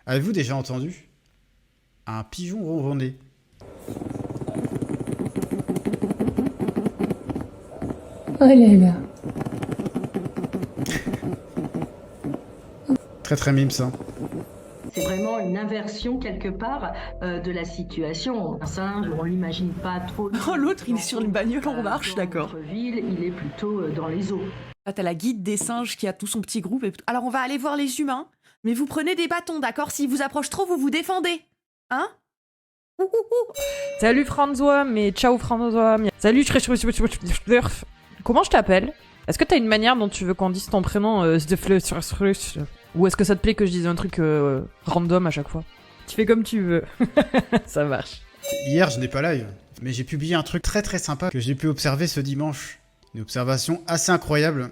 Avez-vous déjà entendu un pigeon ronronner? Oh là là. Très très mime ça. C'est vraiment une inversion quelque part de la situation. Un singe, on l'imagine pas trop. Oh, l'autre, il est sur une bagnole en marche, dans d'accord. notre ville, il est plutôt dans les eaux. Là, t'as la guide des singes qui a tout son petit groupe. Alors, on va aller voir les humains, mais vous prenez des bâtons, d'accord? S'ils vous approchent trop, vous vous défendez. Hein? Salut François, mais ciao François. Salut, comment je t'appelle? Est-ce que t'as une manière dont tu veux qu'on dise ton prénom ou est-ce que ça te plaît que je dise un truc random à chaque fois? Tu fais comme tu veux. Ça marche. Hier, je n'ai pas live, mais j'ai publié un truc très très sympa que j'ai pu observer ce dimanche. Une observation assez incroyable,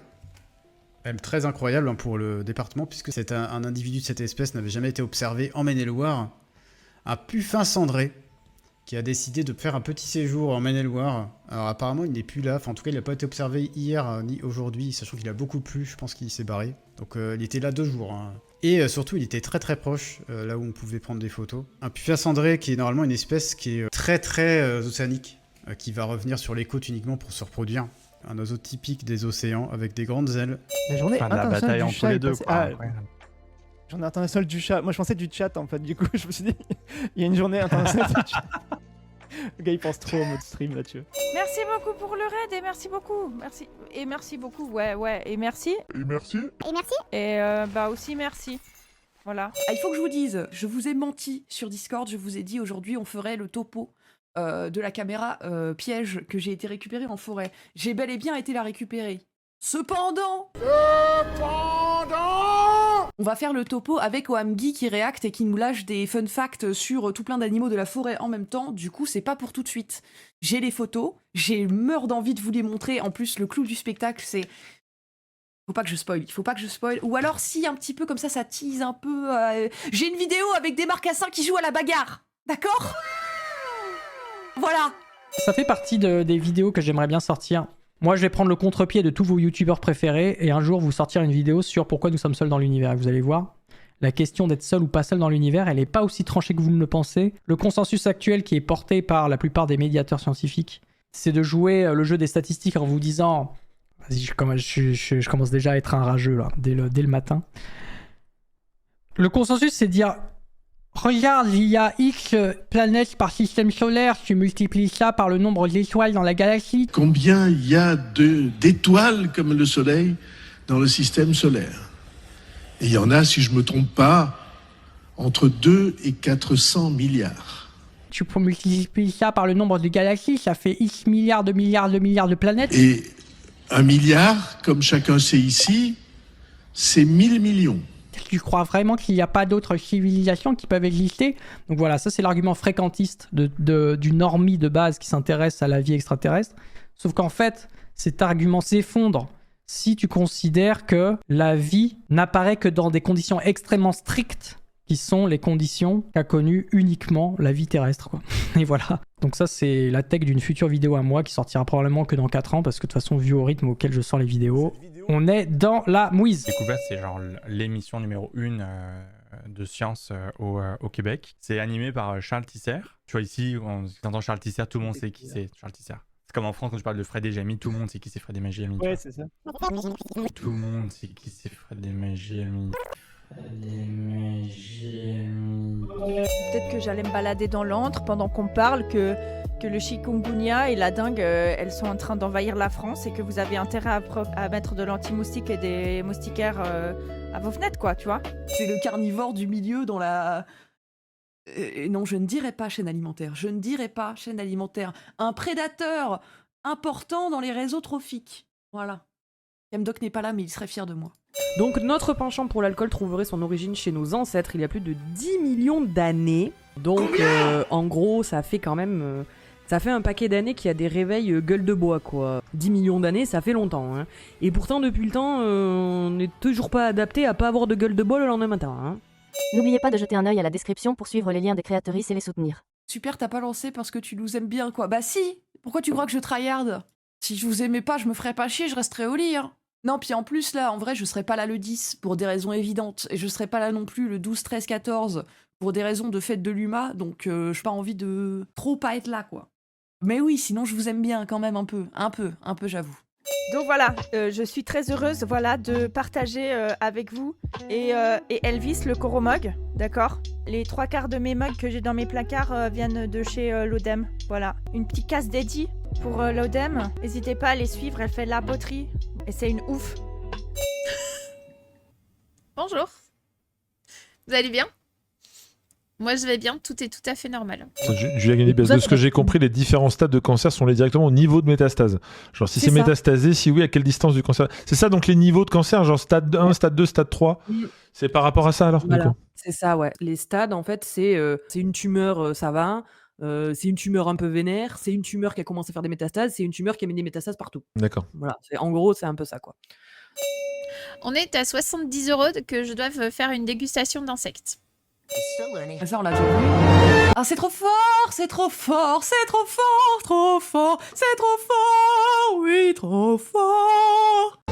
même très incroyable pour le département, puisque c'est un individu de cette espèce n'avait jamais été observé en Maine-et-Loire. Un puffin cendré qui a décidé de faire un petit séjour en Maine-et-Loire. Alors apparemment il n'est plus là, enfin en tout cas il n'a pas été observé hier ni aujourd'hui, sachant qu'il a beaucoup plu, je pense qu'il s'est barré. Donc il était là 2 jours. Hein. Et surtout il était très très proche, là où on pouvait prendre des photos. Un puffin cendré qui est normalement une espèce qui est très très océanique, qui va revenir sur les côtes uniquement pour se reproduire. Un oiseau typique des océans avec des grandes ailes. La journée Enfin, de la bataille entre les deux, quoi. Ah, Après. journée internationale du chat. Moi, je pensais du chat, en fait. Du coup, je me suis dit, il y a une journée internationale du chat. Le gars, il pense trop au mode stream, là, tu vois. Merci beaucoup pour le raid et merci beaucoup. Merci. Et merci beaucoup, ouais. Et merci. Et merci. Et merci. Et bah aussi merci. Voilà. Ah, il faut que je vous dise, je vous ai menti sur Discord, je vous ai dit aujourd'hui on ferait le topo de la caméra piège que j'ai été récupérée en forêt. J'ai bel et bien été la récupérer. Cependant, on va faire le topo avec OAMGui qui réacte et qui nous lâche des fun facts sur tout plein d'animaux de la forêt en même temps. Du coup, c'est pas pour tout de suite. J'ai les photos, j'ai meurs d'envie de vous les montrer. En plus, le clou du spectacle, c'est... il faut pas que je spoil. Ou alors, si, un petit peu comme ça tease un peu... J'ai une vidéo avec des marcassins qui jouent à la bagarre. D'accord? Voilà. Ça fait partie des vidéos que j'aimerais bien sortir. Moi, je vais prendre le contre-pied de tous vos youtubeurs préférés et un jour vous sortir une vidéo sur pourquoi nous sommes seuls dans l'univers. Et vous allez voir, la question d'être seul ou pas seul dans l'univers, elle n'est pas aussi tranchée que vous ne le pensez. Le consensus actuel qui est porté par la plupart des médiateurs scientifiques, c'est de jouer le jeu des statistiques en vous disant... Vas-y, je commence déjà à être un rageux là, dès le matin. Le consensus, c'est de dire... Regarde, il y a X planètes par système solaire, tu multiplies ça par le nombre d'étoiles dans la galaxie. Combien il y a d'étoiles comme le Soleil dans le système solaire? Et il y en a, si je ne me trompe pas, entre 2 et 400 milliards. Tu peux multiplier ça par le nombre de galaxies, ça fait X milliards de planètes. Et 1 milliard, comme chacun sait ici, c'est 1000 millions. Tu crois vraiment qu'il n'y a pas d'autres civilisations qui peuvent exister? Donc voilà, ça c'est l'argument fréquentiste du normie de base qui s'intéresse à la vie extraterrestre. Sauf qu'en fait, cet argument s'effondre si tu considères que la vie n'apparaît que dans des conditions extrêmement strictes qui sont les conditions qu'a connues uniquement la vie terrestre, quoi. Et voilà. Donc ça, c'est la tech d'une future vidéo à moi qui sortira probablement que dans 4 ans, parce que de toute façon, vu au rythme auquel je sors les vidéos, on est dans la mouise. Découverte, c'est genre l'émission numéro 1 de science au Québec. C'est animé par Charles Tisser. Tu vois ici, quand tu entends Charles Tisser, tout le monde sait qui c'est Charles Tisser. C'est comme en France, quand tu parles de Fred et Jamie, tout le monde sait qui c'est Fred et Jamie. Ouais, c'est ça. Tout le monde sait qui c'est Fred et Jamie. Peut-être que j'allais me balader dans l'antre pendant qu'on parle que le chikungunya et la dengue, elles sont en train d'envahir la France et que vous avez intérêt à mettre de l'anti-moustique et des moustiquaires à vos fenêtres, quoi, tu vois. C'est le carnivore du milieu dans la... non, je ne dirais pas chaîne alimentaire. Je ne dirais pas chaîne alimentaire. Un prédateur important dans les réseaux trophiques. Voilà. Mdoc n'est pas là, mais il serait fier de moi. Donc notre penchant pour l'alcool trouverait son origine chez nos ancêtres il y a plus de 10 millions d'années. Donc en gros, ça fait quand même... ça fait un paquet d'années qu'il y a des réveils gueule de bois, quoi. 10 millions d'années, ça fait longtemps, hein. Et pourtant, depuis le temps, on n'est toujours pas adapté à pas avoir de gueule de bois le lendemain matin, hein. N'oubliez pas de jeter un œil à la description pour suivre les liens des créatrices et les soutenir. Super, t'as pas lancé parce que tu nous aimes bien, quoi. Bah si. Pourquoi tu crois que je tryhard? Si je vous aimais pas, je me ferais pas chier, je resterais au lit, hein. Non, puis en plus, là, en vrai, je serais pas là le 10 pour des raisons évidentes. Et je serais pas là non plus le 12, 13, 14 pour des raisons de fête de l'UMA. Donc, j'ai pas envie de trop pas être là, quoi. Mais oui, sinon, je vous aime bien quand même un peu, j'avoue. Donc voilà, je suis très heureuse de partager avec vous et Elvis le Coromog, d'accord. Les 3/4 de mes mugs que j'ai dans mes placards viennent de chez Lodem. Voilà, une petite casse dédiée pour Lodem. N'hésitez pas à les suivre, elle fait de la poterie et c'est une ouf. Bonjour. Vous allez bien? Moi, je vais bien, tout est tout à fait normal. Julia Ganibès, de ce que j'ai compris, les différents stades de cancer sont liés directement au niveau de métastase. Genre, si c'est métastasé, si oui, à quelle distance du cancer? C'est ça, donc les niveaux de cancer, genre stade 1, stade 2, stade 3 C'est par rapport à ça, alors, Voilà, du coup? c'est ça, ouais. Les stades, en fait, c'est une tumeur, ça va. C'est une tumeur un peu vénère. C'est une tumeur qui a commencé à faire des métastases. C'est une tumeur qui a mis des métastases partout. D'accord. Voilà, en gros, c'est un peu ça, quoi. On est à 70 € que je dois faire une dégustation d'insectes. Ça, on l'a déjà vu. Ah, c'est trop fort, c'est trop fort, c'est trop fort, trop fort, c'est trop fort, oui, trop fort.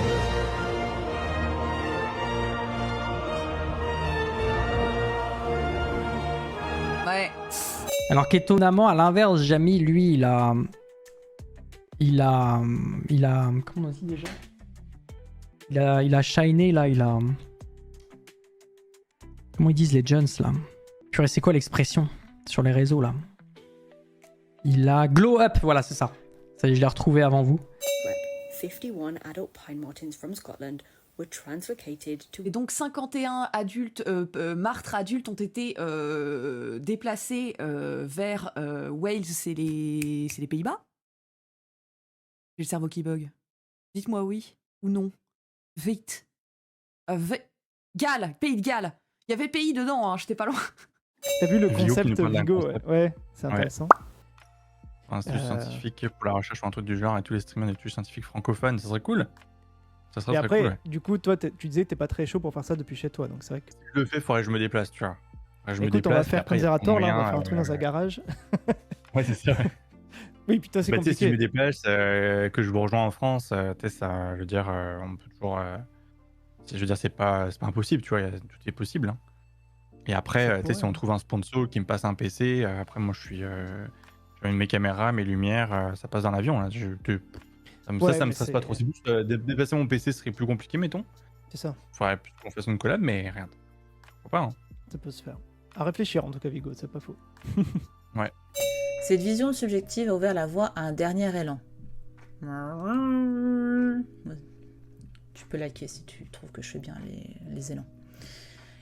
Ouais. Alors qu'étonnamment, à l'inverse, Jamy, lui, il a... Comment on dit déjà? Il a shiné, là, il a... Comment ils disent les jeunes, là? Purée, c'est quoi l'expression sur les réseaux, là? Il a glow up, voilà, c'est ça. Ça y est, je l'ai retrouvé avant vous. 51 adult pine martens from Scotland were translocated to... Et donc 51 adultes, martres adultes ont été déplacés vers Wales, c'est les Pays-Bas? J'ai le cerveau qui bug. Dites-moi oui ou non. Vite. Galles, pays de Galles. Il y avait pays dedans, hein, j'étais pas loin. T'as vu le Vigo qui concept nous parle d'un Vigo? concept. Ouais, c'est intéressant. Un institut scientifique pour la recherche ou un truc du genre et tous les streamers d'études scientifiques francophones, ça serait cool. Ça serait Et très après, cool, ouais. du coup, toi, tu disais que t'es pas très chaud pour faire ça depuis chez toi, donc c'est vrai que... Si je le fais, faudrait que je me déplace, tu vois. Faudrait que je me Écoute, on va déplace, faire après, il y a Panzerator, là, on va moyen, faire un truc dans un garage. Ouais, c'est ça. Oui, puis toi, c'est Bah, tu sais, si je me compliqué. déplace, que je vous rejoins en France, tu sais, ça, je veux dire, on peut toujours... je veux dire, c'est pas impossible, tu vois, tout est possible. Hein. Et après, tu sais, si on trouve un sponsor qui me passe un PC, après, moi, je j'ai mes caméras, mes lumières, ça passe dans l'avion, là. Ça me stresse pas trop. C'est juste, déplacer mon PC serait plus compliqué, mettons. C'est ça. Faudrait plus qu'on fasse une collab, mais rien. Faut pas, hein. Ça peut se faire. À réfléchir, en tout cas, Vigo, c'est pas faux. Ouais. Cette vision subjective a ouvert la voie à un dernier élan. Tu peux liker si tu trouves que je fais bien les élans.